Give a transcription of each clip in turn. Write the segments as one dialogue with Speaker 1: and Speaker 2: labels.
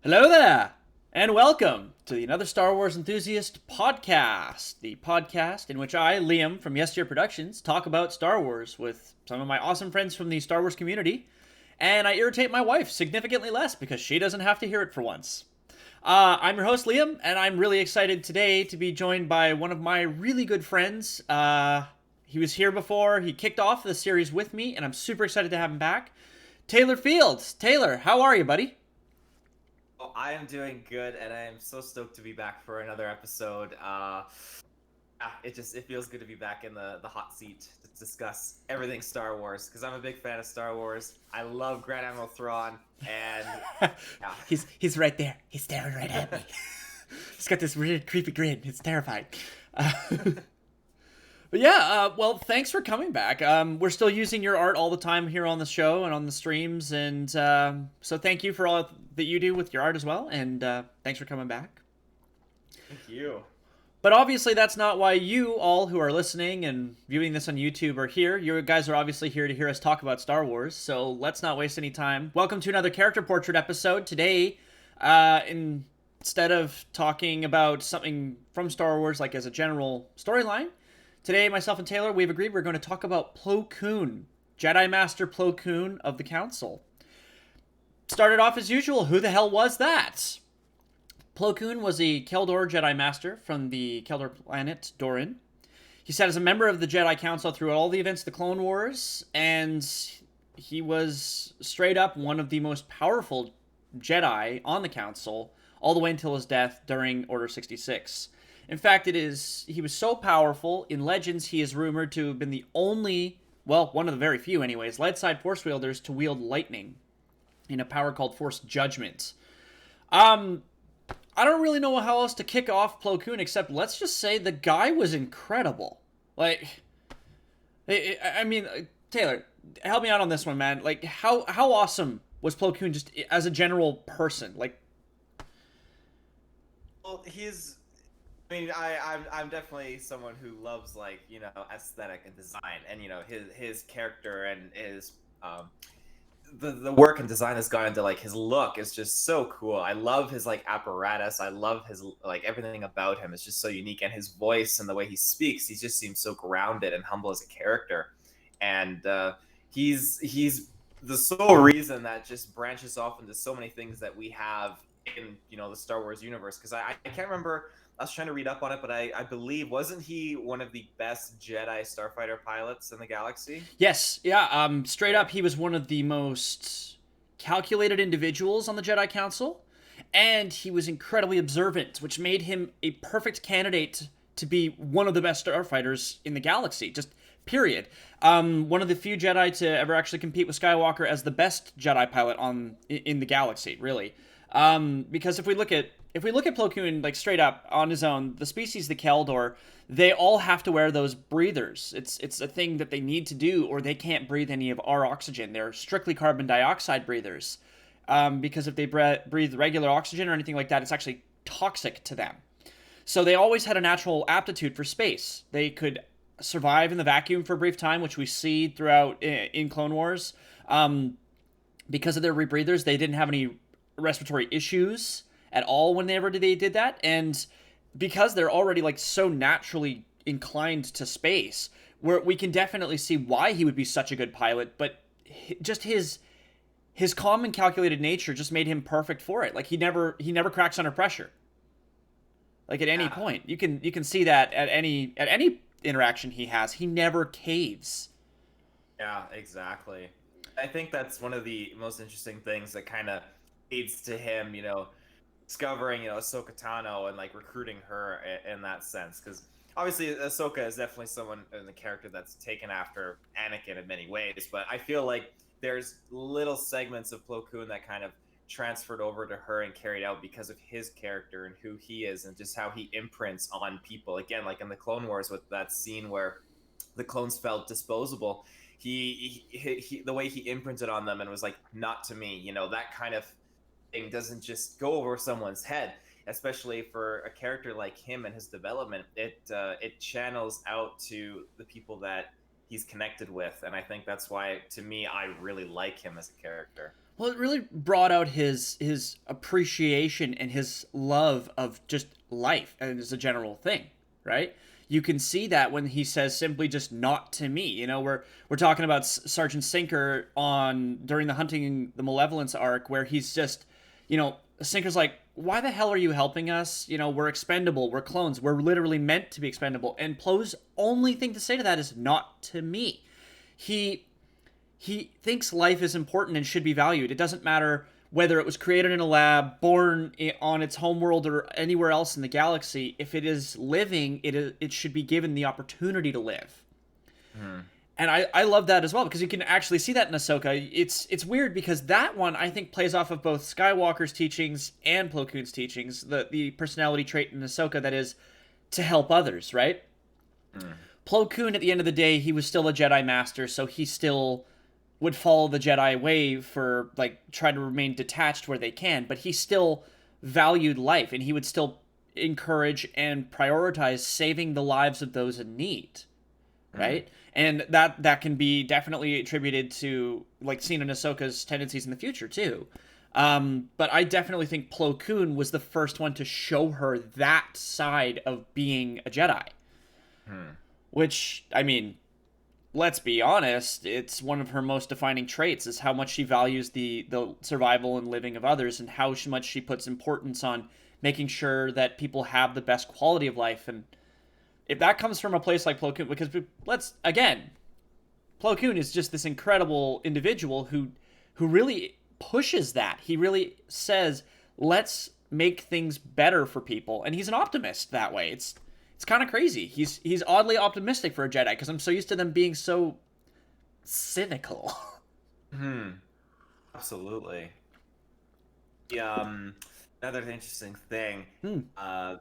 Speaker 1: Hello there, and welcome to the Another Star Wars Enthusiast podcast, the podcast in which I, Liam from YesDearProductions, talk about Star Wars with some of my awesome friends from the Star Wars community, and I irritate my wife significantly less because she doesn't have to hear it for once. I'm your host, Liam, and I'm really excited today to be joined by one of my really good friends. He was here before, he kicked off the series with me, and I'm super excited to have him back. Taylor Fields. Taylor, how are you, buddy?
Speaker 2: Oh, I am doing good, and I am so stoked to be back for another episode. It feels good to be back in the hot seat to discuss everything Star Wars because I'm a big fan of Star Wars. I love Grand Admiral Thrawn, and yeah.
Speaker 1: He's right there. He's staring right at me. He's got this weird, creepy grin. It's terrifying. But yeah, well, thanks for coming back. We're still using your art all the time here on the show and on the streams, and so thank you for all that you do with your art as well, and thanks for coming back.
Speaker 2: Thank you.
Speaker 1: But obviously, that's not why you all who are listening and viewing this on YouTube are here. You guys are obviously here to hear us talk about Star Wars, so let's not waste any time. Welcome to another character portrait episode. Today, instead of talking about something from Star Wars, like as a general storyline, today, myself and Taylor, we've agreed we're going to talk about Plo Koon, Jedi Master Plo Koon of the Council. Started off as usual, who the hell was that? Plo Koon was a Keldor Jedi Master from the Keldor planet Doran. He sat as a member of the Jedi Council through all the events of the Clone Wars, and he was straight up one of the most powerful Jedi on the Council, all the way until his death during Order 66. In fact, he was so powerful, in Legends he is rumored to have been the only, well, one of the very few anyways, light side force wielders to wield lightning in a power called Force Judgment. I don't really know how else to kick off Plo Koon except let's just say the guy was incredible. Like, I mean, Taylor, help me out on this one, man. Like, how awesome was Plo Koon just as a general person? Like,
Speaker 2: Well, he's. I mean, I'm definitely someone who loves aesthetic and design, and his character and his the work and design that's gone into his look is just so cool. I love his apparatus. I love his everything about him is just so unique, and his voice and the way he speaks. He just seems so grounded and humble as a character, and he's the sole reason that just branches off into so many things that we have in the Star Wars universe. Because I can't remember. I was trying to read up on it, but I believe wasn't he one of the best Jedi starfighter pilots in the galaxy?
Speaker 1: yes, yeah, straight up, he was one of the most calculated individuals on the Jedi Council, and he was incredibly observant, which made him a perfect candidate to be one of the best starfighters in the galaxy. Just period. One of the few Jedi to ever actually compete with Skywalker as the best Jedi pilot in the galaxy, really. Because if we look at Plo Koon like straight up on his own, the species the Keldor, they all have to wear those breathers. It's a thing that they need to do, or they can't breathe any of our oxygen. They're strictly carbon dioxide breathers, because if they breathe regular oxygen or anything like that, it's actually toxic to them. So they always had a natural aptitude for space. They could survive in the vacuum for a brief time, which we see throughout in Clone Wars. Because of their rebreathers, they didn't have any respiratory issues at all whenever they did that, and because they're already so naturally inclined to space, where we can definitely see why he would be such a good pilot. But just his calm and calculated nature just made him perfect for it. Like he never cracks under pressure. Like at any
Speaker 2: Yeah,
Speaker 1: point, you can see that at any interaction he has, he never caves.
Speaker 2: yeah, exactly. I think that's one of the most interesting things that kind of leads to him, discovering, Ahsoka Tano and recruiting her in that sense. Because obviously, Ahsoka is definitely someone in the character that's taken after Anakin in many ways. But I feel like there's little segments of Plo Koon that kind of transferred over to her and carried out because of his character and who he is and just how he imprints on people. Again, like in the Clone Wars with that scene where the clones felt disposable. He the way he imprinted on them and was like, not to me, that kind of thing doesn't just go over someone's head, especially for a character like him and his development. It channels out to the people that he's connected with, and I think that's why, to me, I really like him as a character.
Speaker 1: Well, it really brought out his appreciation and his love of just life as a general thing, right? You can see that when he says simply just "not to me." You know, we're talking about Sergeant Sinker on during the Hunting the Malevolence arc, where he's just, you know, Sinker's like, "Why the hell are you helping us? You know, we're expendable, we're clones, we're literally meant to be expendable." And Plo's only thing to say to that is "not to me." He he thinks life is important and should be valued. It doesn't matter whether it was created in a lab, born on its homeworld, or anywhere else in the galaxy. If it is living, it should be given the opportunity to live.
Speaker 2: Hmm.
Speaker 1: And I love that as well, because you can actually see that in Ahsoka. It's weird because that one, I think, plays off of both Skywalker's teachings and Plo Koon's teachings. The personality trait in Ahsoka that is to help others, right?
Speaker 2: Hmm.
Speaker 1: Plo Koon, at the end of the day, he was still a Jedi Master, so he still would follow the Jedi way for, like, try to remain detached where they can, but he still valued life, and he would still encourage and prioritize saving the lives of those in need,
Speaker 2: Hmm.
Speaker 1: right? And that can be definitely attributed to, like, seen in Ahsoka's tendencies in the future too. But I definitely think Plo Koon was the first one to show her that side of being a Jedi,
Speaker 2: Hmm.
Speaker 1: which, I mean, let's be honest, it's one of her most defining traits is how much she values the survival and living of others, and how much she puts importance on making sure that people have the best quality of life. And if that comes from a place like Plo Koon, because let's again, Plo Koon is just this incredible individual who really pushes that. He really says, let's make things better for people, and he's an optimist that way. It's kind of crazy. He's oddly optimistic for a Jedi, because I'm so used to them being so cynical.
Speaker 2: Hmm. Absolutely. Yeah. Another interesting thing.
Speaker 1: Hmm.
Speaker 2: Uh,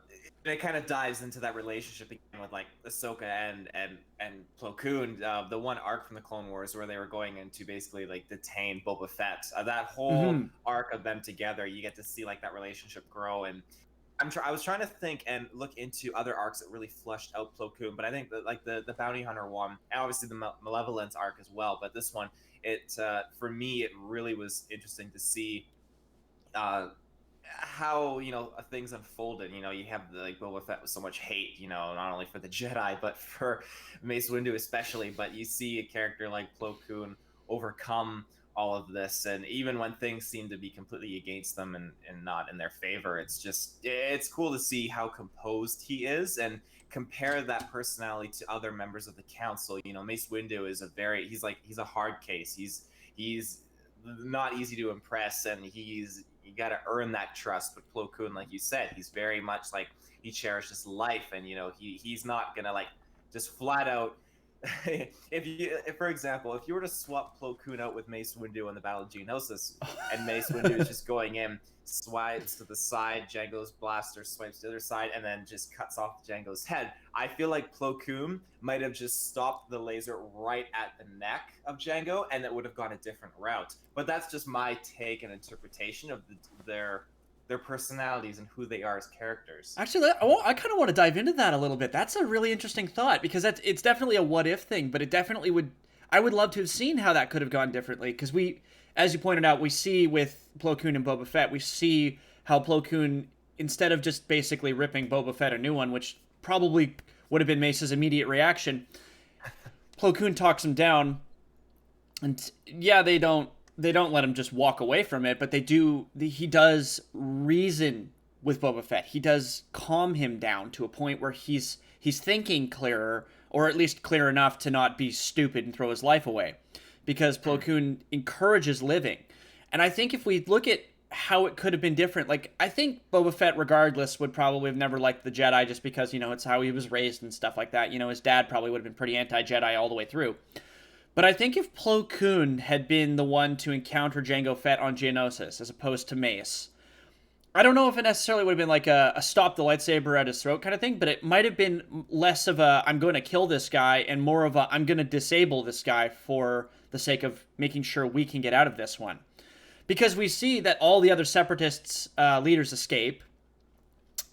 Speaker 2: it kind of dives into that relationship again with like Ahsoka and Plo Koon. The one arc from the Clone Wars where they were going into basically like detain Boba Fett. That whole
Speaker 1: Mm-hmm.
Speaker 2: arc of them together, you get to see like that relationship grow. And I was trying to think and look into other arcs that really fleshed out Plo Koon, but I think that like the bounty hunter one, and obviously the Malevolence arc as well. But this one, it for me, it really was interesting to see uh, how things unfolded. You have like Boba Fett with so much hate, not only for the Jedi but for Mace Windu especially. But you see a character like Plo Koon overcome all of this, and even when things seem to be completely against them and not in their favor, it's cool to see how composed he is and compare that personality to other members of the council. Mace Windu is he's a hard case. He's not easy to impress, and you got to earn that trust. But Plo Koon, like you said, he's very much like he cherishes life, and he's not gonna like just flat out. If for example, if you were to swap Plo Koon out with Mace Windu in the Battle of Geonosis, and Mace Windu is just going in, swipes to the side, Django's blaster swipes to the other side, and then just cuts off Django's head. I feel like Plo Koon might have just stopped the laser right at the neck of Django, and it would have gone a different route. But that's just my take and interpretation of their personalities and who they are as characters.
Speaker 1: Actually, I kind of want to dive into that a little bit. That's a really interesting thought, because it's definitely a what if thing, but it definitely would. I would love to have seen how that could have gone differently, because as you pointed out, we see with Plo Koon and Boba Fett, we see how Plo Koon, instead of just basically ripping Boba Fett a new one, which probably would have been Mace's immediate reaction, Plo Koon talks him down, and yeah, they don't let him just walk away from it, but they do. He does reason with Boba Fett. He does calm him down to a point where he's thinking clearer, or at least clear enough to not be stupid and throw his life away, because Plo Koon encourages living. And I think if we look at how it could have been different, like, I think Boba Fett, regardless, would probably have never liked the Jedi, just because it's how he was raised and stuff like that. His dad probably would have been pretty anti-Jedi all the way through. But I think if Plo Koon had been the one to encounter Jango Fett on Geonosis as opposed to Mace, I don't know if it necessarily would have been like a stop the lightsaber at his throat kind of thing, but it might have been less of a I'm going to kill this guy and more of a I'm going to disable this guy for the sake of making sure we can get out of this one. Because we see that all the other separatists leaders escape,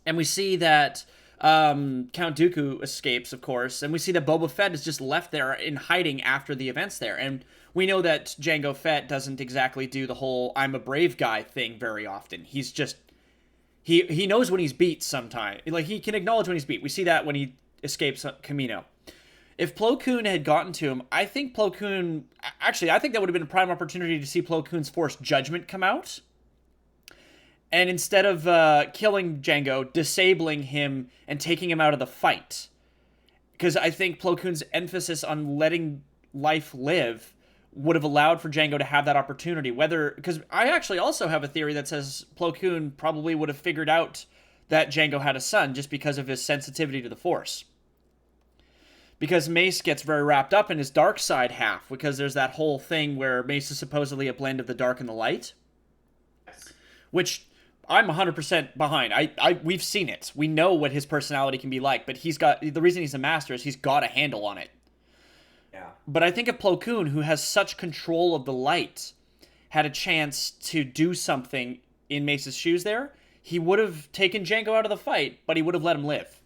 Speaker 1: and we see that Count Dooku escapes, of course, and we see that Boba Fett is just left there in hiding after the events there. And we know that Jango Fett doesn't exactly do the whole "I'm a brave guy" thing very often. He's just he knows when he's beat sometimes. Like, he can acknowledge when he's beat. We see that when he escapes Kamino. If Plo Koon had gotten to him, I think Plo Koon... Actually, I think that would have been a prime opportunity to see Plo Koon's Force Judgment come out. And instead of killing Jango, disabling him and taking him out of the fight. Because I think Plo Koon's emphasis on letting life live would have allowed for Jango to have that opportunity. Because I actually also have a theory that says Plo Koon probably would have figured out that Jango had a son just because of his sensitivity to the Force. Because Mace gets very wrapped up in his dark side half, because there's that whole thing where Mace is supposedly a blend of the dark and the light.
Speaker 2: Yes.
Speaker 1: Which I'm 100% behind. We've seen it. We know what his personality can be like, but the reason he's a master is he's got a handle on it.
Speaker 2: Yeah.
Speaker 1: But I think if Plo Koon, who has such control of the light, had a chance to do something in Mace's shoes there, he would have taken Jango out of the fight, but he would have let him live.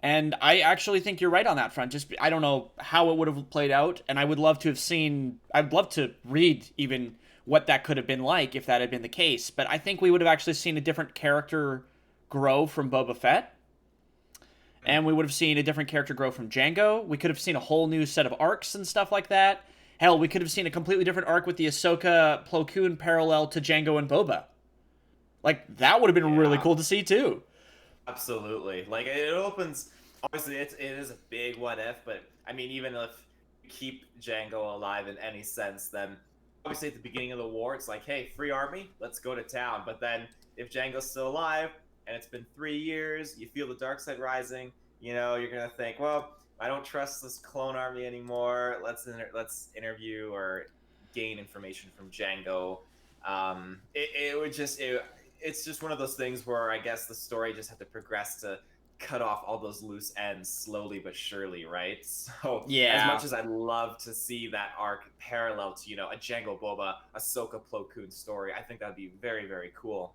Speaker 1: And I actually think you're right on that front. Just, I don't know how it would have played out, and I would love to have seen... I'd love to read even what that could have been like if that had been the case. But I think we would have actually seen a different character grow from Boba Fett. And we would have seen a different character grow from Jango. We could have seen a whole new set of arcs and stuff like that. Hell, we could have seen a completely different arc with the Ahsoka Plo Koon parallel to Jango and Boba. Like, that would have been really cool to see, too.
Speaker 2: Absolutely. Like, it opens... Obviously, it is a big what if, but, I mean, even if you keep Jango alive in any sense, then obviously at the beginning of the war, it's like, hey, free army, let's go to town. But then, if Jango's still alive, and it's been 3 years, you feel the dark side rising, you know, you're going to think, well, I don't trust this clone army anymore. Let's interview or gain information from Jango. It's just one of those things where I guess the story just had to progress to cut off all those loose ends slowly but surely, right? So
Speaker 1: yeah.
Speaker 2: As much as I'd love to see that arc parallel to, you know, a Jango Boba, Ahsoka Plo Koon story, I think that'd be very, very cool.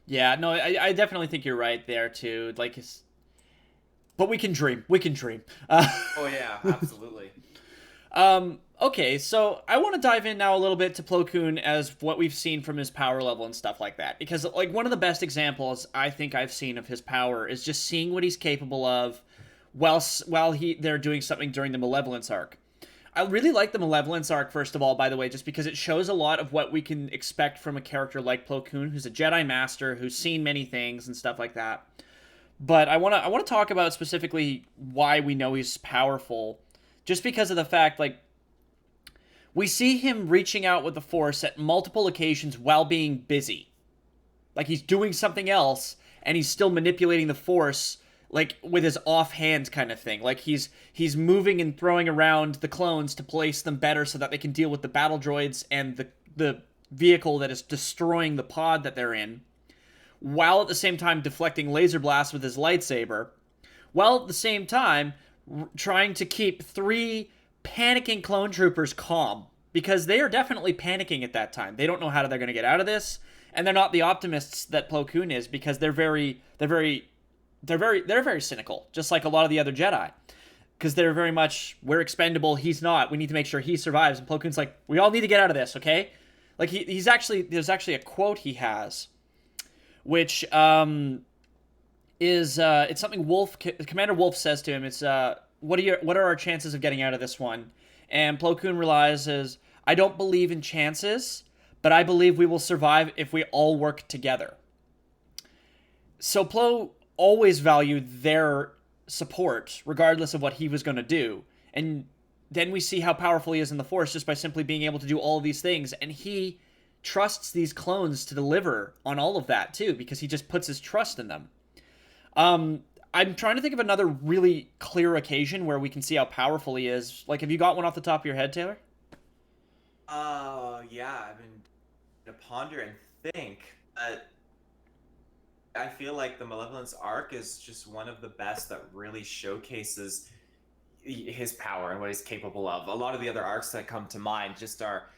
Speaker 1: Yeah, no, I definitely think you're right there too. Like, but we can dream. We can dream.
Speaker 2: Oh yeah, absolutely.
Speaker 1: Okay, so I want to dive in now a little bit to Plo Koon as what we've seen from his power level and stuff like that. Because, like, one of the best examples I think I've seen of his power is just seeing what he's capable of while they're doing something during the Malevolence arc. I really like the Malevolence arc, first of all, by the way, just because it shows a lot of what we can expect from a character like Plo Koon, who's a Jedi Master, who's seen many things and stuff like that. But I want to talk about specifically why we know he's powerful, just because of the fact, like, we see him reaching out with the Force at multiple occasions while being busy. Like, he's doing something else, and he's still manipulating the Force, like, with his offhand kind of thing. Like, he's moving and throwing around the clones to place them better so that they can deal with the battle droids and the vehicle that is destroying the pod that they're in, while at the same time deflecting laser blasts with his lightsaber, while at the same time trying to keep 3 panicking clone troopers calm, because they are definitely panicking at that time. They don't know how they're going to get out of this, and they're not the optimists that Plo Koon is, because they're very cynical, just like a lot of the other Jedi, because they're very much, we're expendable, he's not, we need to make sure he survives. And Plo Koon's like, we all need to get out of this, okay? Like, there's actually a quote he has, which is it's something Commander Wolf says to him. It's what are our chances of getting out of this one? And Plo Koon realizes, I don't believe in chances, but I believe we will survive if we all work together. So Plo always valued their support, regardless of what he was going to do. And then we see how powerful he is in the Force just by simply being able to do all of these things. And he trusts these clones to deliver on all of that, too, because he just puts his trust in them. I'm trying to think of another really clear occasion where we can see how powerful he is. Like, have you got one off the top of your head, Taylor?
Speaker 2: Yeah, I've been to ponder and think. I feel like the Malevolence arc is just one of the best that really showcases his power and what he's capable of. A lot of the other arcs that come to mind just are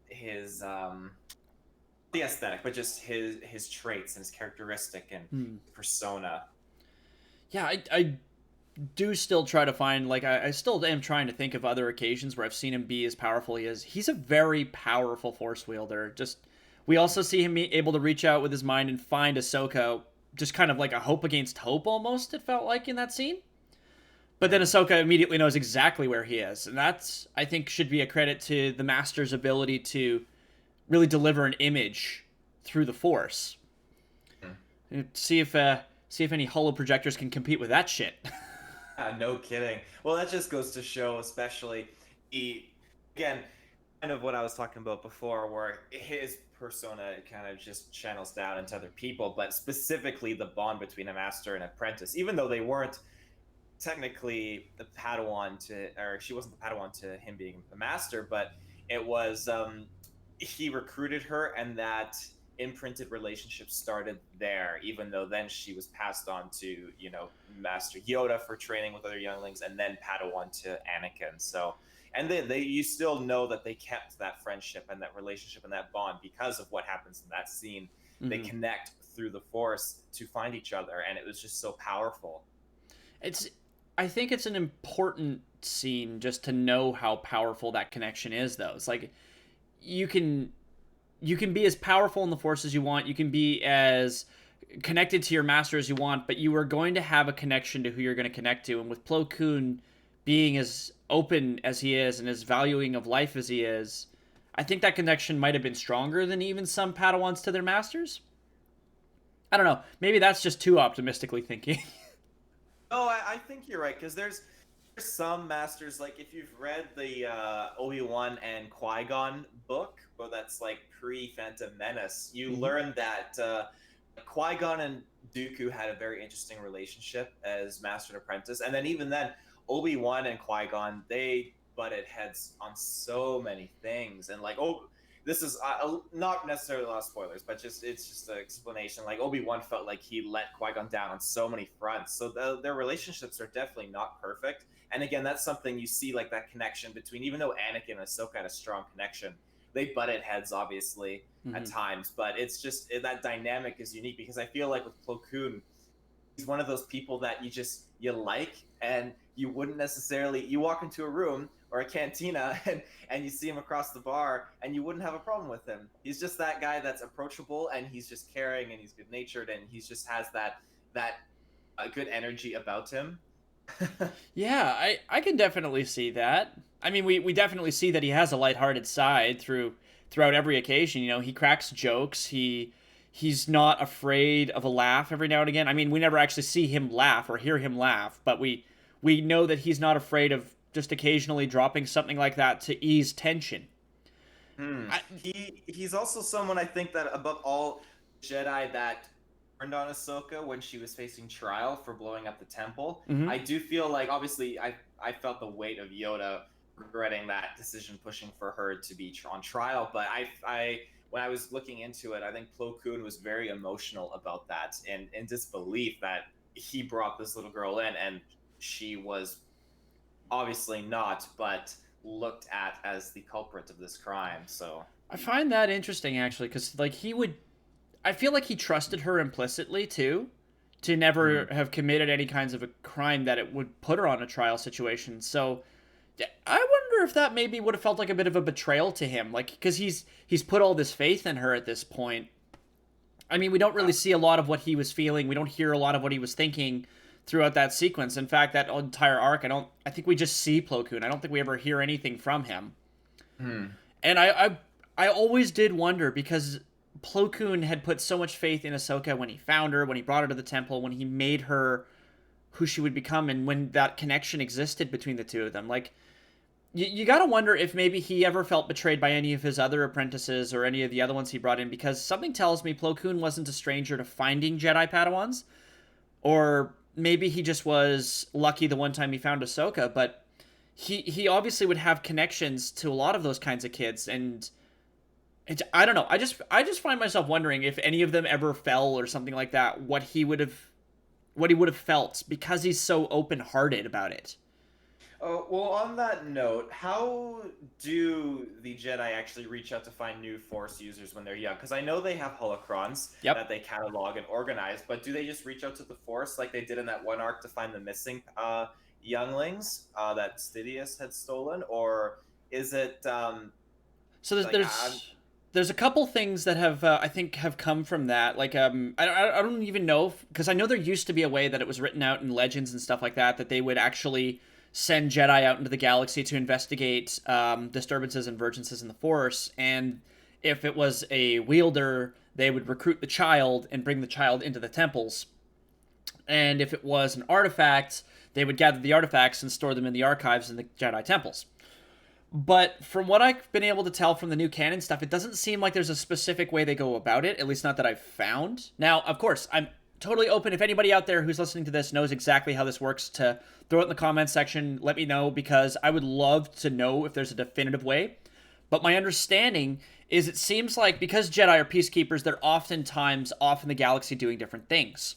Speaker 2: his the aesthetic, but just his traits and his characteristic and persona.
Speaker 1: Yeah, I do still try to find, like, I still am trying to think of other occasions where I've seen him be as powerful he is. He's a very powerful force wielder. Just, we also see him be able to reach out with his mind and find Ahsoka, just kind of like a hope against hope almost, it felt like in that scene. But then Ahsoka immediately knows exactly where he is. And that's, I think, should be a credit to the Master's ability to really deliver an image through the Force. See if any holo projectors can compete with that shit.
Speaker 2: No kidding. Well, that just goes to show, especially he, again, kind of what I was talking about before, where his persona kind of just channels down into other people, but specifically the bond between a master and apprentice, even though they weren't technically the Padawan to, or she wasn't the Padawan to him being the master, but it was he recruited her, and that imprinted relationship started there, even though then she was passed on to, Master Yoda for training with other younglings, and then Padawan to Anakin. So, and they you still know that they kept that friendship and that relationship and that bond because of what happens in that scene. They connect through the Force to find each other, and it was just so powerful.
Speaker 1: It's I think it's an important scene just to know how powerful that connection is though. It's like you can be as powerful in the Force as you want. You can be as connected to your master as you want, but you are going to have a connection to who you're going to connect to. And with Plo Koon being as open as he is and as valuing of life as he is, I think that connection might have been stronger than even some Padawans to their masters. I don't know. Maybe that's just too optimistically thinking.
Speaker 2: Oh, I think you're right, because there's some masters, like if you've read the Obi-Wan and Qui-Gon book, well, that's like pre-Phantom Menace, you learn that Qui-Gon and Dooku had a very interesting relationship as master and apprentice, and then even then, Obi-Wan and Qui-Gon, they butted heads on so many things, and like, this is not necessarily a lot of spoilers, but it's just an explanation. Like Obi-Wan felt like he let Qui-Gon down on so many fronts, so their relationships are definitely not perfect. And again, that's something you see, like that connection between, even though Anakin and Ahsoka had a strong connection, they butted heads obviously at times, but it's just that dynamic is unique, because I feel like with Plo Koon, he's one of those people that you like, and you wouldn't necessarily, you walk into a room or a cantina and you see him across the bar and you wouldn't have a problem with him. He's just that guy that's approachable, and he's just caring, and he's good natured, and he just has that good energy about him.
Speaker 1: Yeah, I can definitely see that. I mean, we definitely see that he has a lighthearted side throughout every occasion. He cracks jokes. He's not afraid of a laugh every now and again. I mean, we never actually see him laugh or hear him laugh, but we know that he's not afraid of just occasionally dropping something like that to ease tension.
Speaker 2: He's also someone, I think, that above all Jedi that turned on Ahsoka when she was facing trial for blowing up the temple. I do feel like, obviously, I felt the weight of Yoda regretting that decision, pushing for her to be on trial. But I when I was looking into it, I think Plo Koon was very emotional about that, and in disbelief that he brought this little girl in, and she was obviously not, but looked at as the culprit of this crime. So
Speaker 1: I find that interesting actually, because like I feel like he trusted her implicitly too, to never have committed any kinds of a crime that it would put her on a trial situation. So I wonder if that maybe would have felt like a bit of a betrayal to him, like because he's put all this faith in her at this point. I mean, we don't really see a lot of what he was feeling. We don't hear a lot of what he was thinking throughout that sequence. In fact, that entire arc, I think we just see Plo Koon. I don't think we ever hear anything from him. And I always did wonder, because Plo Koon had put so much faith in Ahsoka when he found her, when he brought her to the temple, when he made her who she would become, and when that connection existed between the two of them. Like, you gotta wonder if maybe he ever felt betrayed by any of his other apprentices or any of the other ones he brought in, because something tells me Plo Koon wasn't a stranger to finding Jedi Padawans. Or maybe he just was lucky the one time he found Ahsoka, but he obviously would have connections to a lot of those kinds of kids, and I don't know. I just find myself wondering if any of them ever fell or something like that, what he would have felt, because he's so open-hearted about it.
Speaker 2: Oh, well, on that note, how do the Jedi actually reach out to find new Force users when they're young? Because I know they have holocrons that
Speaker 1: Yep.
Speaker 2: they catalog and organize, but do they just reach out to the Force like they did in that one arc to find the missing younglings that Sidious had stolen, or is it
Speaker 1: So
Speaker 2: like I'm
Speaker 1: there's a couple things that have I think have come from that. Like I don't even know because I know there used to be a way that it was written out in legends and stuff like that they would actually send Jedi out into the galaxy to investigate disturbances and divergences in the Force, and if it was a wielder, they would recruit the child and bring the child into the temples, and if it was an artifact, they would gather the artifacts and store them in the archives in the Jedi temples. But from what I've been able to tell from the new canon stuff, it doesn't seem like there's a specific way they go about it, at least not that I've found. Now, of course, I'm totally open. If anybody out there who's listening to this knows exactly how this works, to throw it in the comments section, let me know, because I would love to know if there's a definitive way. But my understanding is it seems like because Jedi are peacekeepers, they're oftentimes off in the galaxy doing different things.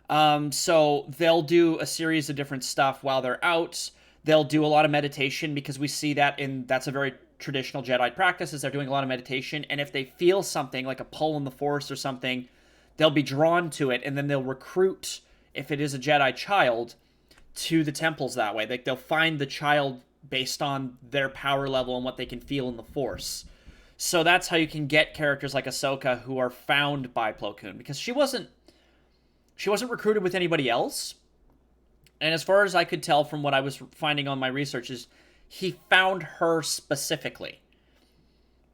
Speaker 1: So they'll do a series of different stuff while they're out. They'll do a lot of meditation because we see that that's a very traditional Jedi practice is they're doing a lot of meditation. And if they feel something like a pull in the Force or something, they'll be drawn to it, and then they'll recruit, if it is a Jedi child, to the temples that way. They'll find the child based on their power level and what they can feel in the Force. So that's how you can get characters like Ahsoka who are found by Plo Koon, because she wasn't recruited with anybody else. And as far as I could tell from what I was finding on my research, is he found her specifically.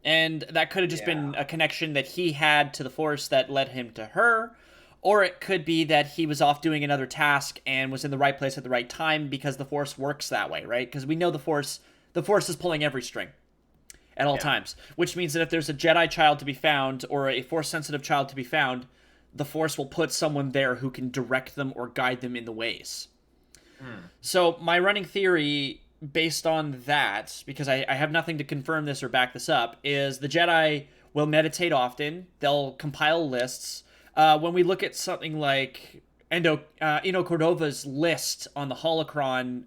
Speaker 1: And that could have just
Speaker 2: yeah.
Speaker 1: been a connection that he had to the Force that led him to her. Or it could be that he was off doing another task and was in the right place at the right time, because the Force works that way, right? Because we know the Force is pulling every string at all
Speaker 2: Yeah.
Speaker 1: times. Which means that if there's a Jedi child to be found or a Force-sensitive child to be found, the Force will put someone there who can direct them or guide them in the ways. So my running theory, based on that, because I have nothing to confirm this or back this up, is the Jedi will meditate often. They'll compile lists. When we look at something like Eno Cordova's list on the holocron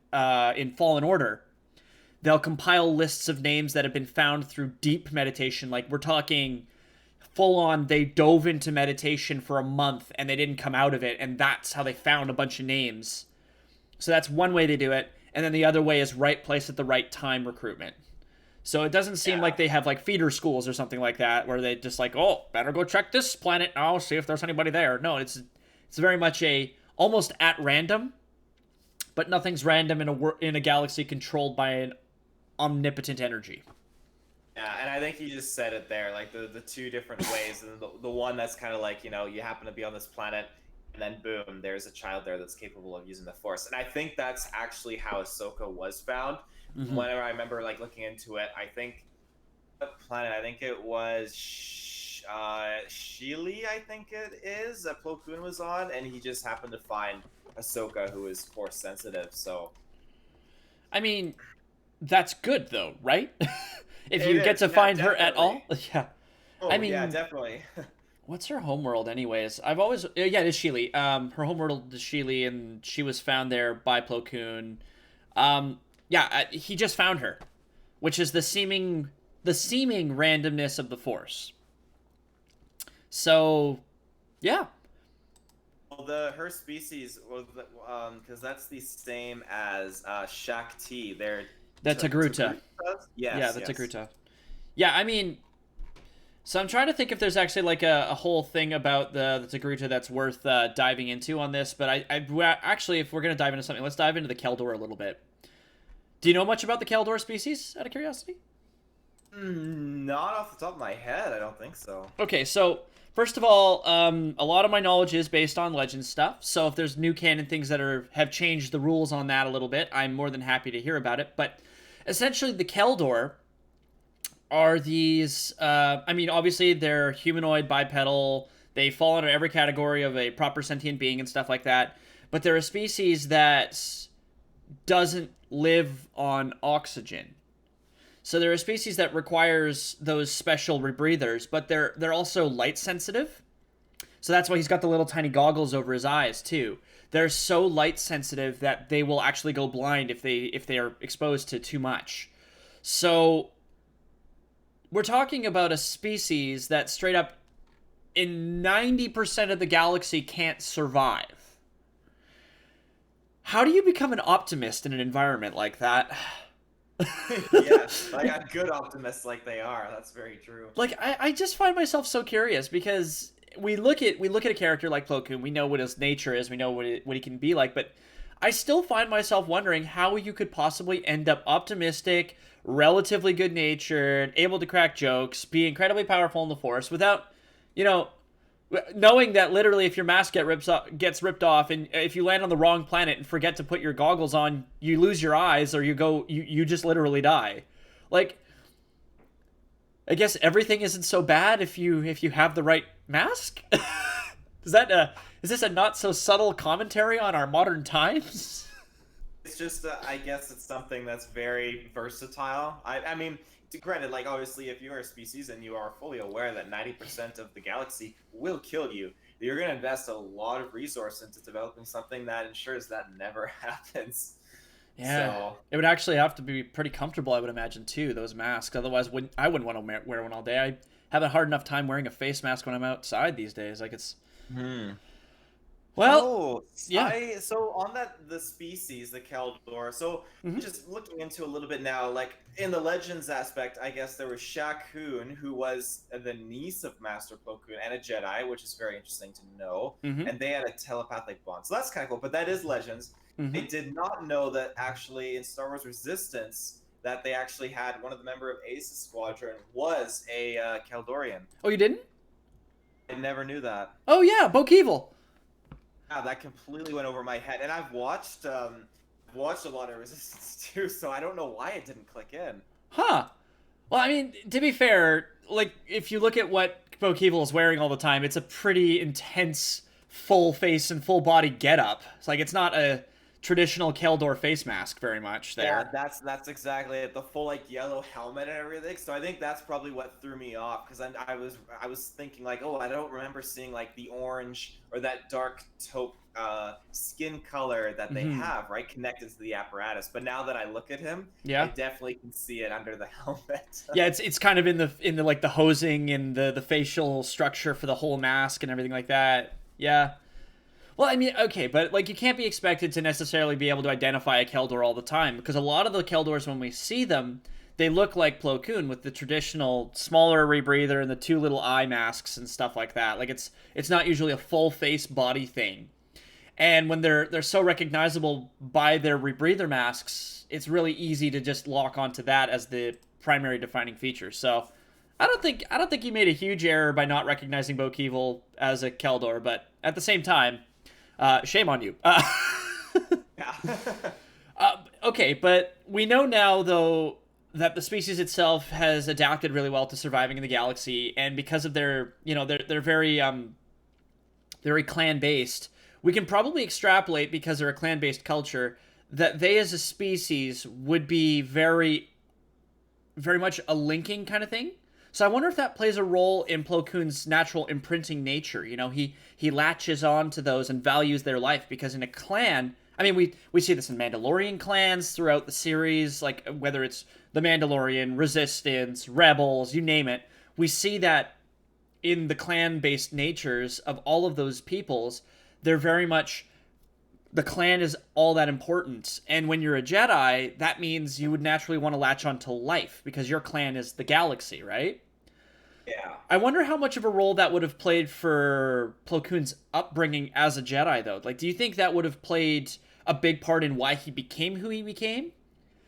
Speaker 1: in Fallen Order, they'll compile lists of names that have been found through deep meditation. Like, we're talking full on, they dove into meditation for a month and they didn't come out of it, and that's how they found a bunch of names. So that's one way they do it. And then the other way is right place at the right time recruitment. So it doesn't seem
Speaker 2: Yeah.
Speaker 1: like they have like feeder schools or something like that where they just like, oh, better go check this planet now, see if there's anybody there. No, it's very much a almost at random, but nothing's random in a galaxy controlled by an omnipotent energy.
Speaker 2: Yeah, and I think you just said it there, like the two different ways, and the one that's kind of like, you happen to be on this planet, and then boom, there's a child there that's capable of using the Force. And I think that's actually how Ahsoka was found.
Speaker 1: Mm-hmm.
Speaker 2: Whenever I remember like looking into it, I think what planet? I think it was Sheely, I think it is, that Plo Koon was on, and he just happened to find Ahsoka, who is Force sensitive. So
Speaker 1: I mean, that's good though, right? If
Speaker 2: it
Speaker 1: you get
Speaker 2: is,
Speaker 1: to
Speaker 2: yeah,
Speaker 1: find her at all,
Speaker 2: definitely.
Speaker 1: yeah. I
Speaker 2: Oh yeah,
Speaker 1: mean,
Speaker 2: definitely.
Speaker 1: what's her homeworld, anyways? I've always yeah, it is Sheely. Her homeworld is Sheely, and she was found there by Plo Koon. Yeah, he just found her, which is the seeming randomness of the Force. So, yeah,
Speaker 2: Well, her species was because that's the same as Shakti. They're
Speaker 1: that's a Gruta.
Speaker 2: Togrutas?
Speaker 1: Yeah,
Speaker 2: Yes,
Speaker 1: that's a
Speaker 2: yes.
Speaker 1: Gruta. Yeah, I mean, so I'm trying to think if there's actually like a whole thing about the Togruta that's worth diving into on this. But actually, if we're gonna dive into something, let's dive into the Keldor a little bit. Do you know much about the Keldor species, out of curiosity?
Speaker 2: Not off the top of my head, I don't think so.
Speaker 1: Okay, so first of all, a lot of my knowledge is based on legend stuff. So if there's new canon things that have changed the rules on that a little bit, I'm more than happy to hear about it. But essentially, the Keldor are these. I mean, obviously they're humanoid, bipedal. They fall under every category of a proper sentient being and stuff like that. But they're a species that doesn't live on oxygen. So they're a species that requires those special rebreathers, but they're also light sensitive. So that's why he's got the little tiny goggles over his eyes too. They're so light sensitive that they will actually go blind if they are exposed to too much. So we're talking about a species that straight up in 90% of the galaxy can't survive. How do you become an optimist in an environment like that?
Speaker 2: Yeah, like a good optimist like they are. That's very true.
Speaker 1: Like I just find myself so curious because we look at a character like Plo Koon, we know what his nature is, we know what he can be like, but I still find myself wondering how you could possibly end up optimistic, relatively good natured, able to crack jokes, be incredibly powerful in the Force without, you know, knowing that literally if your mask gets ripped off and if you land on the wrong planet and forget to put your goggles on, you lose your eyes or you just literally die. Like I guess everything isn't so bad if you have the right mask. Is this a not so subtle commentary on our modern times?
Speaker 2: It's just, I guess it's something that's very versatile. I mean, granted, like obviously, if you are a species and you are fully aware that 90% of the galaxy will kill you, you're going to invest a lot of resource into developing something that ensures that never happens.
Speaker 1: Yeah,
Speaker 2: So,
Speaker 1: it would actually have to be pretty comfortable, I would imagine too. Those masks, otherwise, I wouldn't want to wear one all day. I have a hard enough time wearing a face mask when I'm outside these days. Like it's
Speaker 2: hmm.
Speaker 1: well,
Speaker 2: Oh,
Speaker 1: yeah.
Speaker 2: so on that the species, the Keldor. So
Speaker 1: Hmm.
Speaker 2: just looking into a little bit now, like in the legends aspect, I guess there was Sha Koon, who was the niece of Master Plo Koon and a Jedi, which is very interesting to know.
Speaker 1: Hmm.
Speaker 2: And they had a telepathic bond, so that's kind of cool. But that is legends. I
Speaker 1: Hmm.
Speaker 2: did not know that actually in Star Wars Resistance that they actually had one of the member of Ace's squadron was a Keldorian.
Speaker 1: Oh, you didn't?
Speaker 2: I never knew that.
Speaker 1: Oh yeah, Bokeevil.
Speaker 2: Yeah, that completely went over my head, and I've watched a lot of Resistance too, so I don't know why it didn't click in.
Speaker 1: Huh. Well, I mean, to be fair, like if you look at what Bokeevil is wearing all the time, it's a pretty intense full face and full body getup. It's like it's not a traditional Keldor face mask very much
Speaker 2: Yeah,
Speaker 1: there.
Speaker 2: that's exactly it. The full like yellow helmet and everything. So I think that's probably what threw me off because I was thinking like, oh, I don't remember seeing like the orange or that dark taupe skin color that they
Speaker 1: Hmm.
Speaker 2: have right connected to the apparatus. But now that I look at him, I
Speaker 1: Yeah.
Speaker 2: definitely can see it under the helmet.
Speaker 1: Yeah, it's kind of in the like the hosing and the facial structure for the whole mask and everything like that. Yeah. Well, I mean, okay, but like you can't be expected to necessarily be able to identify a Keldor all the time because a lot of the Keldors, when we see them, they look like Plo Koon with the traditional smaller rebreather and the two little eye masks and stuff like that. Like it's not usually a full face body thing. And when they're so recognizable by their rebreather masks, it's really easy to just lock onto that as the primary defining feature. So I don't think you made a huge error by not recognizing Bokeevil as a Keldor, but at the same time, shame on you.
Speaker 2: Yeah.
Speaker 1: Okay, but we know now though that the species itself has adapted really well to surviving in the galaxy, and because of their they're very clan based. We can probably extrapolate because they're a clan based culture that they as a species would be very much a linking kind of thing. So I wonder if that plays a role in Plo Koon's natural imprinting nature. He latches on to those and values their life because in a clan, I mean, we see this in Mandalorian clans throughout the series, like whether it's the Mandalorian, Resistance, Rebels, you name it. We see that in the clan-based natures of all of those peoples, they're very much the clan is all that important. And when you're a Jedi, that means you would naturally want to latch on to life because your clan is the galaxy, right?
Speaker 2: Yeah.
Speaker 1: I wonder how much of a role that would have played for Plo Koon's upbringing as a Jedi, though. Like, do you think that would have played a big part in why he became who he became?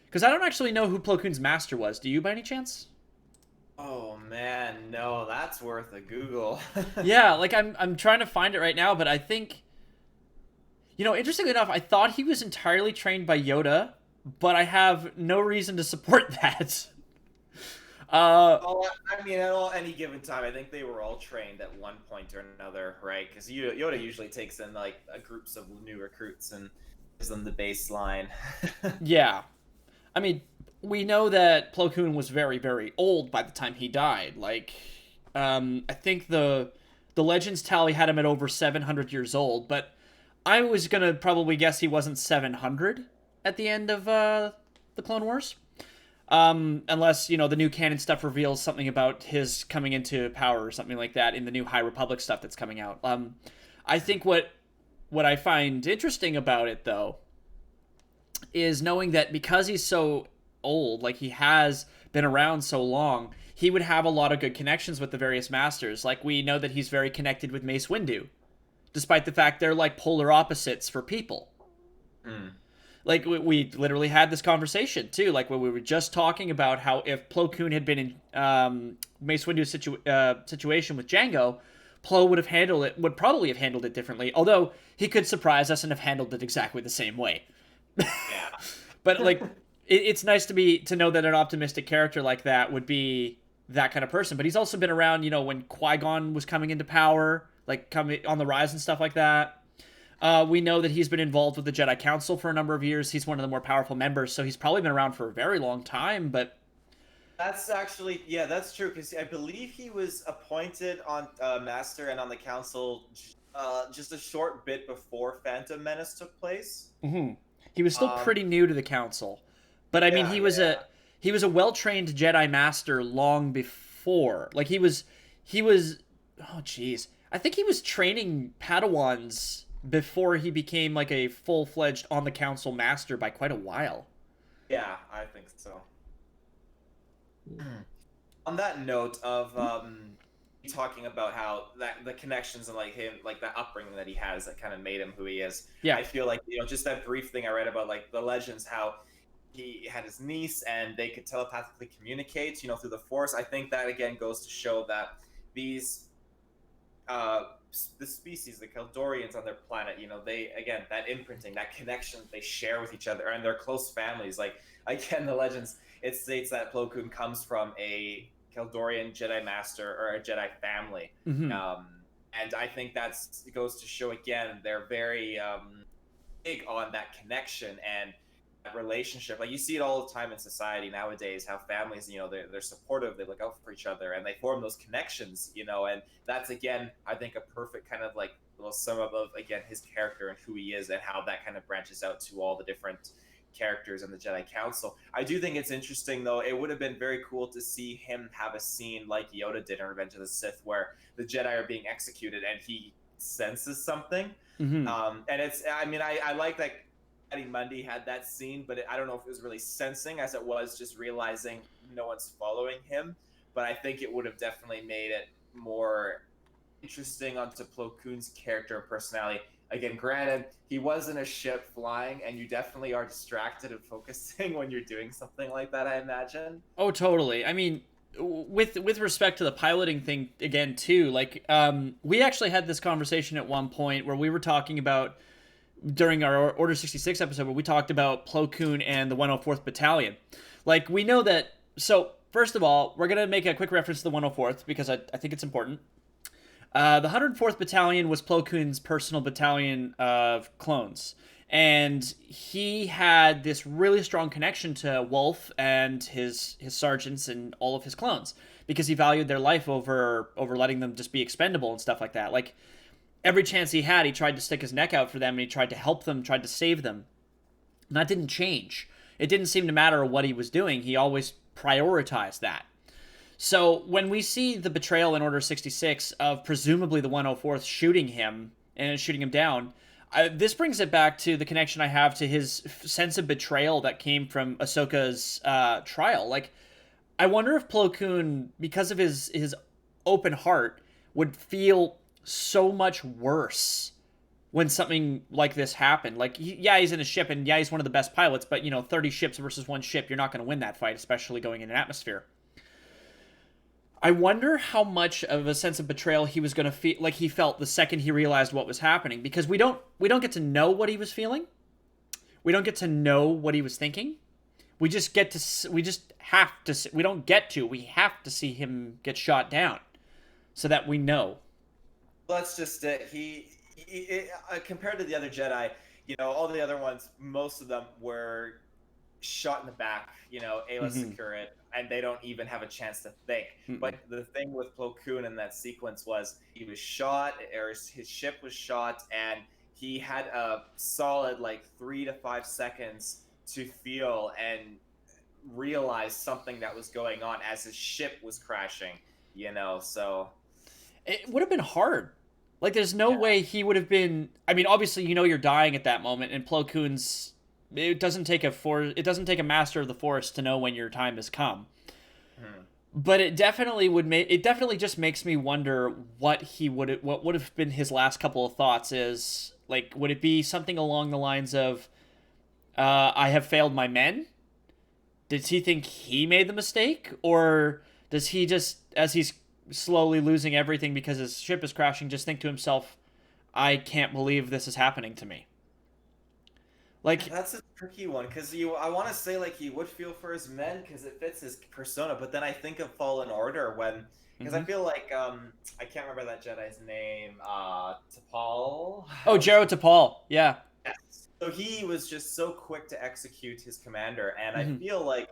Speaker 1: Because I don't actually know who Plo Koon's master was. Do you, by any chance?
Speaker 2: Oh man, no, that's worth a Google.
Speaker 1: Yeah, like I'm trying to find it right now, but I think interestingly enough, I thought he was entirely trained by Yoda, but I have no reason to support that. Uh,
Speaker 2: Well, I mean, at any given time, I think they were all trained at one point or another, right? Because Yoda usually takes in like groups of new recruits and gives them the baseline.
Speaker 1: yeah. I mean, we know that Plo Koon was very, very old by the time he died. Like, I think the the Legends tally had him at over 700 years old, but I was gonna probably guess he wasn't 700 at the end of the Clone Wars. Unless, the new canon stuff reveals something about his coming into power or something like that in the new High Republic stuff that's coming out. I think what I find interesting about it, though, is knowing that because he's so old, like he has been around so long, he would have a lot of good connections with the various masters. Like, we know that he's very connected with Mace Windu, despite the fact they're like polar opposites for people.
Speaker 2: Mm.
Speaker 1: Like, we literally had this conversation too, like when we were just talking about how if Plo Koon had been in Mace Windu's situation with Jango, Plo would probably have handled it differently, although he could surprise us and have handled it exactly the same way.
Speaker 2: Yeah.
Speaker 1: But like, it's nice to know that an optimistic character like that would be that kind of person. But he's also been around, when Qui-Gon was coming into power, like coming on the rise and stuff like that. We know that he's been involved with the Jedi Council for a number of years. He's one of the more powerful members, so he's probably been around for a very long time. But
Speaker 2: That's actually, yeah, that's true, because I believe he was appointed on Master and on the Council just a short bit before Phantom Menace took place.
Speaker 1: He was still pretty new to the Council. But I mean, he was a well-trained Jedi Master long before. Like, he was oh jeez. I think he was training Padawans before he became like a full-fledged on the Council Master by quite a while.
Speaker 2: Yeah, I think so. On that note of talking about how the connections and like him, like that upbringing that he has that kind of made him who he is.
Speaker 1: Yeah.
Speaker 2: I feel like, just that brief thing I read about like the Legends, how he had his niece and they could telepathically communicate, through the Force. I think that again goes to show that these the species, the Keldorians on their planet, they, again, that imprinting, that connection they share with each other and their close families. Like, again, the Legends, it states that Plo Koon comes from a Keldorian Jedi Master or a Jedi family.
Speaker 1: Mm-hmm.
Speaker 2: And I think it goes to show, again, they're very big on that connection and that relationship. Like, you see it all the time in society nowadays, how families, they're supportive, they look out for each other, and they form those connections, and that's, again, I think a perfect kind of like little sum up of, again, his character and who he is and how that kind of branches out to all the different characters in the Jedi Council. I do think it's interesting, though. It would have been very cool to see him have a scene like Yoda did in Revenge of the Sith, where the Jedi are being executed and he senses something.
Speaker 1: Mm-hmm.
Speaker 2: And it's, I mean, I like that Eddie Mundy had that scene, but I don't know if it was really sensing as it was just realizing no one's following him. But I think it would have definitely made it more interesting onto Plo Koon's character and personality. Again, granted, he was in a ship flying, and you definitely are distracted and focusing when you're doing something like that, I imagine.
Speaker 1: Oh, totally. I mean, with respect to the piloting thing, again, too, like, we actually had this conversation at one point where we were talking about, during our Order 66 episode, where we talked about Plo Koon and the 104th Battalion. Like, we know that, so, first of all, we're going to make a quick reference to the 104th, because I think it's important. The 104th Battalion was Plo Koon's personal battalion of clones. And he had this really strong connection to Wolf and his sergeants and all of his clones, because he valued their life over letting them just be expendable and stuff like that. Like, every chance he had, he tried to stick his neck out for them, and he tried to help them, tried to save them. And that didn't change. It didn't seem to matter what he was doing. He always prioritized that. So when we see the betrayal in Order 66 of presumably the 104th shooting him and shooting him down, this brings it back to the connection I have to his sense of betrayal that came from Ahsoka's trial. Like, I wonder if Plo Koon, because of his open heart, would feel so much worse when something like this happened. Like, he's in a ship, and yeah, he's one of the best pilots, but 30 ships versus one ship, you're not going to win that fight, especially going in an atmosphere. I wonder how much of a sense of betrayal he was going to feel, like he felt the second he realized what was happening, because we don't get to know what he was feeling. We don't get to know what he was thinking. We have to see him get shot down so that we know.
Speaker 2: That's just it. He compared to the other Jedi, all the other ones, most of them were shot in the back, Ayla
Speaker 1: Mm-hmm.
Speaker 2: Secure it, and they don't even have a chance to think.
Speaker 1: Mm-mm.
Speaker 2: But the thing with Plo Koon in that sequence was he was shot, or his ship was shot, and he had a solid like 3 to 5 seconds to feel and realize something that was going on as his ship was crashing. So
Speaker 1: It would have been hard. Like, there's no
Speaker 2: yeah.
Speaker 1: way he would have been. I mean, obviously, you're dying at that moment, and Plo Koon's. It doesn't take a master of the force to know when your time has come.
Speaker 2: Hmm.
Speaker 1: But it definitely would make. It definitely just makes me wonder what would have been his last couple of thoughts. Is like, would it be something along the lines of, "I have failed my men"? Does he think he made the mistake, or does he just, as he's slowly losing everything because his ship is crashing, just think to himself, "I can't believe this is happening to me"? Like,
Speaker 2: That's a tricky one because I want to say like he would feel for his men because it fits his persona, but then I think of Fallen Order because I
Speaker 1: mm-hmm.
Speaker 2: feel like I can't remember that Jedi's name, T'Pol.
Speaker 1: Oh, Jero Tapal, yeah.
Speaker 2: Yes. So he was just so quick to execute his commander, and I
Speaker 1: Mm-hmm.
Speaker 2: feel like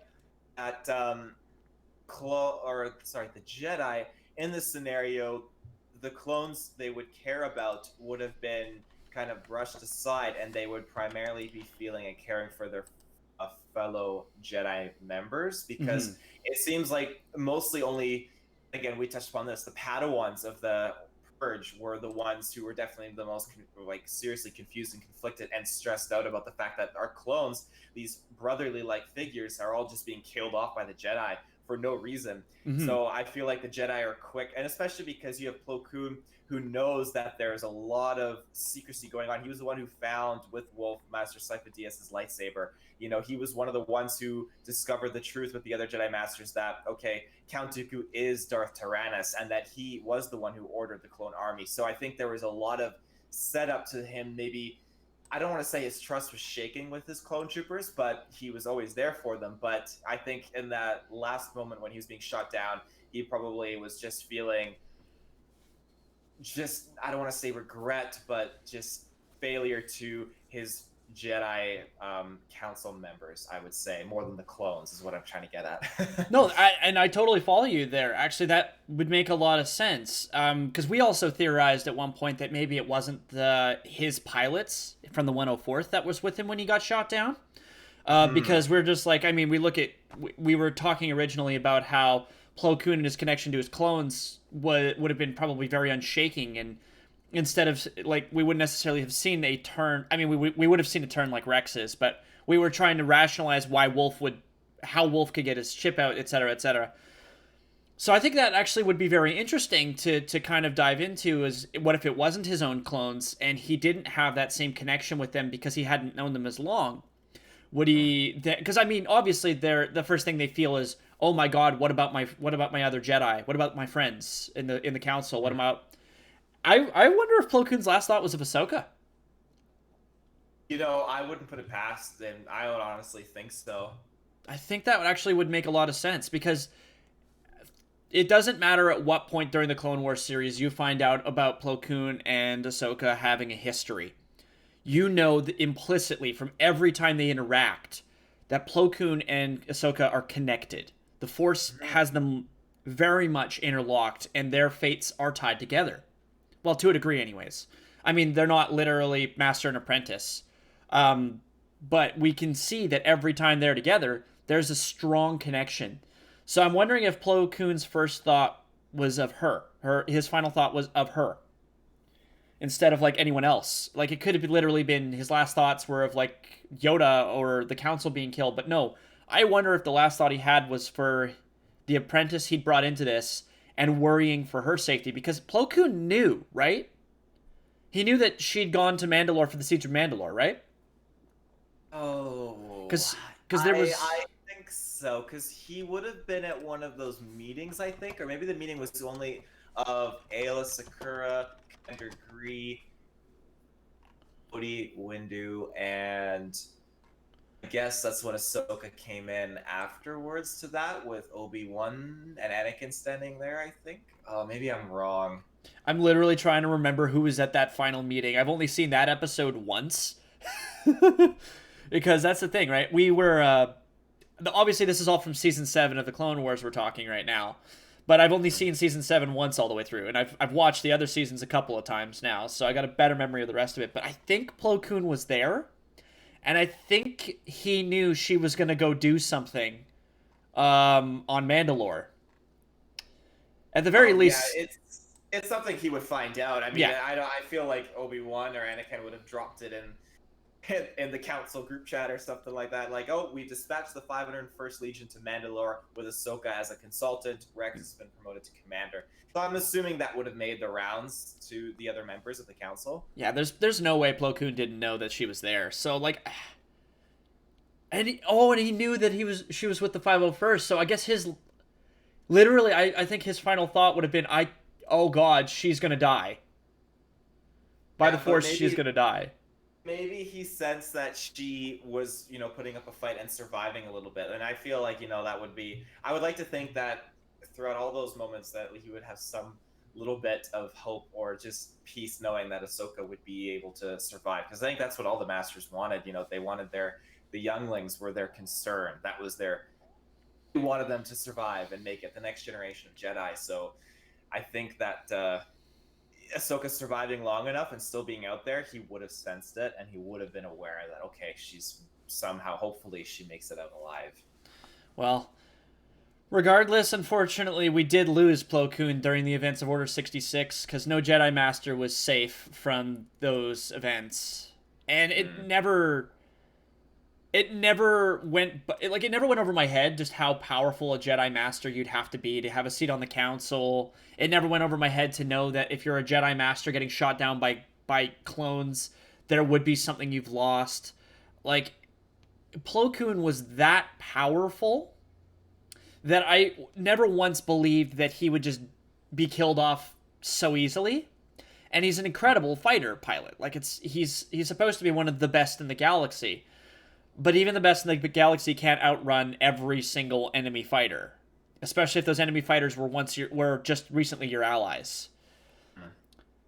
Speaker 2: that the Jedi in this scenario, the clones they would care about would have been kind of brushed aside, and they would primarily be feeling and caring for their fellow Jedi members
Speaker 1: Mm-hmm.
Speaker 2: because it seems like mostly only, again, we touched upon this, the Padawans of the Purge were the ones who were definitely the most like seriously confused and conflicted and stressed out about the fact that our clones, these brotherly like figures, are all just being killed off by the Jedi for no reason.
Speaker 1: Mm-hmm.
Speaker 2: So I feel like the Jedi are quick, and especially because you have Plo Koon, who knows that there's a lot of secrecy going on. He was the one who found with Wolf Master Sifo Dyas's lightsaber. He was one of the ones who discovered the truth with the other Jedi Masters that, okay, Count Dooku is Darth Tyrannus, and that he was the one who ordered the clone army. So I think there was a lot of setup to him. Maybe, I don't want to say his trust was shaking with his clone troopers, but he was always there for them. But I think in that last moment when he was being shot down, he probably was just feeling, just, I don't want to say regret, but just failure to his Jedi council members, I would say, more than the clones, is what I'm trying to get at.
Speaker 1: No, I totally follow you there. Actually, that would make a lot of sense. Because we also theorized at one point that maybe it wasn't his pilots from the 104th that was with him when he got shot down.
Speaker 2: Hmm.
Speaker 1: Because we're just like, I mean, we were talking originally about how Plo Koon and his connection to his clones would have been probably very unshaking, and instead of like we wouldn't necessarily have seen a turn. I mean, we would have seen a turn like Rex's, but we were trying to rationalize how Wolf could get his chip out, etc., etc. So I think that actually would be very interesting to kind of dive into, is what if it wasn't his own clones and he didn't have that same connection with them because he hadn't known them as long? Would he? Because I mean, obviously, the first thing they feel is, oh my god, what about my other Jedi? What about my friends in the council? What about? I wonder if Plo Koon's last thought was of Ahsoka.
Speaker 2: I wouldn't put it past them. I would honestly think so.
Speaker 1: I think that would make a lot of sense, because it doesn't matter at what point during the Clone Wars series you find out about Plo Koon and Ahsoka having a history. You know that implicitly from every time they interact that Plo Koon and Ahsoka are connected. The Force
Speaker 2: Mhm.
Speaker 1: has them very much interlocked, and their fates are tied together. Well, to a degree, anyways. I mean, they're not literally master and apprentice, um, but we can see that every time they're together, there's a strong connection. So I'm wondering if Plo Koon's first thought was of her. His final thought was of her instead of like anyone else. Like, it could have literally been his last thoughts were of like Yoda or the council being killed, but no. I wonder if the last thought he had was for the apprentice he'd brought into this and worrying for her safety, because Plo Koon knew, right? He knew that she'd gone to Mandalore for the Siege of Mandalore, right?
Speaker 2: Oh,
Speaker 1: Because there
Speaker 2: I
Speaker 1: was.
Speaker 2: think so because he would have been at one of those meetings, I think, or maybe the meeting was only of Aayla Secura, Commander Gree, Cody Windu, and I guess that's when Ahsoka came in afterwards to that with Obi-Wan and Anakin standing there, I think. Oh, maybe I'm wrong.
Speaker 1: I'm literally trying to remember who was at that final meeting. I've only seen that episode once. Because that's the thing, right? We were obviously this is all from season 7 of the Clone Wars we're talking right now. But I've only seen season 7 once all the way through, and I've watched the other seasons a couple of times now, so I got a better memory of the rest of it. But I think Plo Koon was there, and I think he knew she was going to go do something on Mandalore. At the very least,
Speaker 2: yeah, it's something he would find out. I mean,
Speaker 1: yeah.
Speaker 2: I feel like Obi-Wan or Anakin would have dropped it in the council group chat or something like that. Like, oh, we dispatched the 501st Legion to Mandalore with Ahsoka as a consultant. Rex has been promoted to commander. So I'm assuming that would have made the rounds to the other members of the council.
Speaker 1: Yeah, there's no way Plo Koon didn't know that she was there. So like, and he knew that she was with the 501st. So I guess his literally, I think his final thought would have been, oh God, she's gonna die. By the Force, she's gonna die.
Speaker 2: Maybe he sensed that she was, putting up a fight and surviving a little bit. And I feel like, that would be, I would like to think that throughout all those moments that he would have some little bit of hope or just peace knowing that Ahsoka would be able to survive. Because I think that's what all the masters wanted. They wanted the younglings were their concern. That was they wanted them to survive and make it the next generation of Jedi. So I think that Ahsoka surviving long enough and still being out there, he would have sensed it and he would have been aware that, okay, she's somehow, hopefully she makes it out alive.
Speaker 1: Well, regardless, unfortunately, we did lose Plo Koon during the events of Order 66 because no Jedi Master was safe from those events. And it never went over my head just how powerful a Jedi Master you'd have to be to have a seat on the council. It never went over my head to know that if you're a Jedi Master getting shot down by clones, there would be something you've lost. Like, Plo Koon was that powerful that I never once believed that he would just be killed off so easily. And he's an incredible fighter pilot. Like, he's supposed to be one of the best in the galaxy. But even the best in the galaxy can't outrun every single enemy fighter, especially if those enemy fighters were just recently your allies.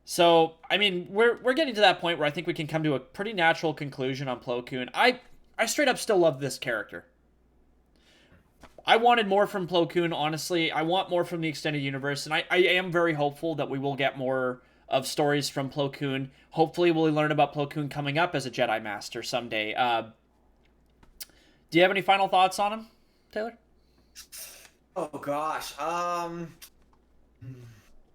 Speaker 1: So, I mean, we're getting to that point where I think we can come to a pretty natural conclusion on Plo Koon. I straight up still love this character. I wanted more from Plo Koon, honestly. I want more from the extended universe, and I am very hopeful that we will get more of stories from Plo Koon. Hopefully, we'll learn about Plo Koon coming up as a Jedi Master someday. Do you have any final thoughts on him, Taylor?
Speaker 2: Oh gosh,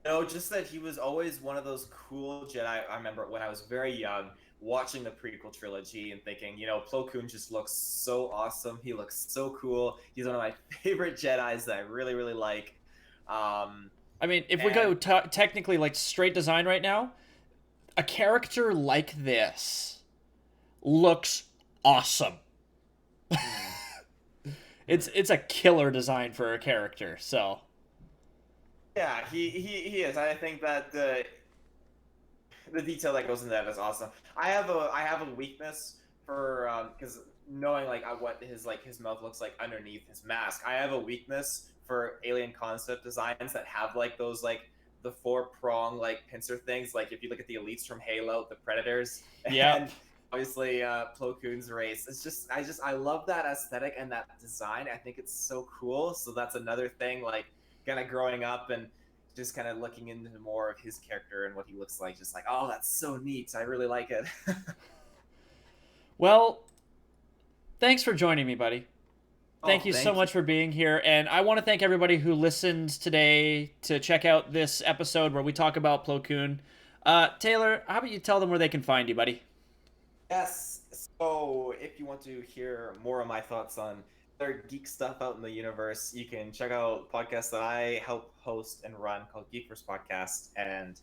Speaker 2: no, just that he was always one of those cool Jedi. I remember when I was very young, watching the prequel trilogy and thinking, Plo Koon just looks so awesome. He looks so cool. He's one of my favorite Jedis that I really, really like.
Speaker 1: I mean, if we go technically like straight design right now, a character like this looks awesome. It's a killer design for a character, so
Speaker 2: yeah, he is. I think that the detail that goes into that is awesome. I have a weakness for because knowing what his mouth looks like underneath his mask. I have a weakness for alien concept designs that have those the 4-prong pincer things. Like if you look at the elites from Halo, the Predators.
Speaker 1: Yeah.
Speaker 2: Obviously, Plo Koon's race. It's just I love that aesthetic and that design. I think it's so cool. So that's another thing, kind of growing up and just kind of looking into more of his character and what he looks like. Just oh, that's so neat. I really like it.
Speaker 1: Well, thanks for joining me, buddy. Thank you so much for being here. And I want to thank everybody who listened today to check out this episode where we talk about Plo Koon. Taylor, how about you tell them where they can find you, buddy?
Speaker 2: Yes, so if you want to hear more of my thoughts on other geek stuff out in the universe, you can check out a podcast that I help host and run called GeekVerse Podcast. And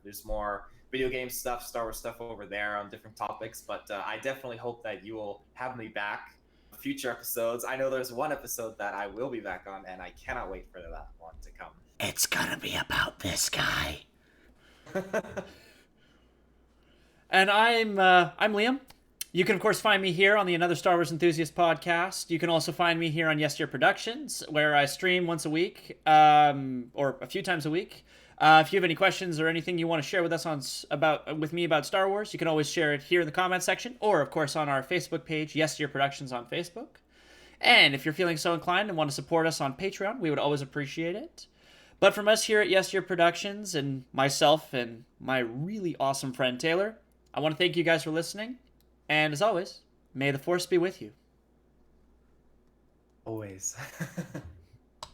Speaker 2: there's more video game stuff, Star Wars stuff over there on different topics. But I definitely hope that you will have me back for future episodes. I know there's one episode that I will be back on, and I cannot wait for that one to come.
Speaker 1: It's gonna be about this guy. And I'm Liam. You can, of course, find me here on the Another Star Wars Enthusiast podcast. You can also find me here on YesDearProductions, where I stream once a week, or a few times a week. If you have any questions or anything you want to share with us with me about Star Wars, you can always share it here in the comment section, or of course on our Facebook page, YesDearProductions on Facebook. And if you're feeling so inclined and want to support us on Patreon, we would always appreciate it. But from us here at YesDearProductions and myself and my really awesome friend Taylor, I want to thank you guys for listening. And as always, may the Force be with you.
Speaker 2: Always.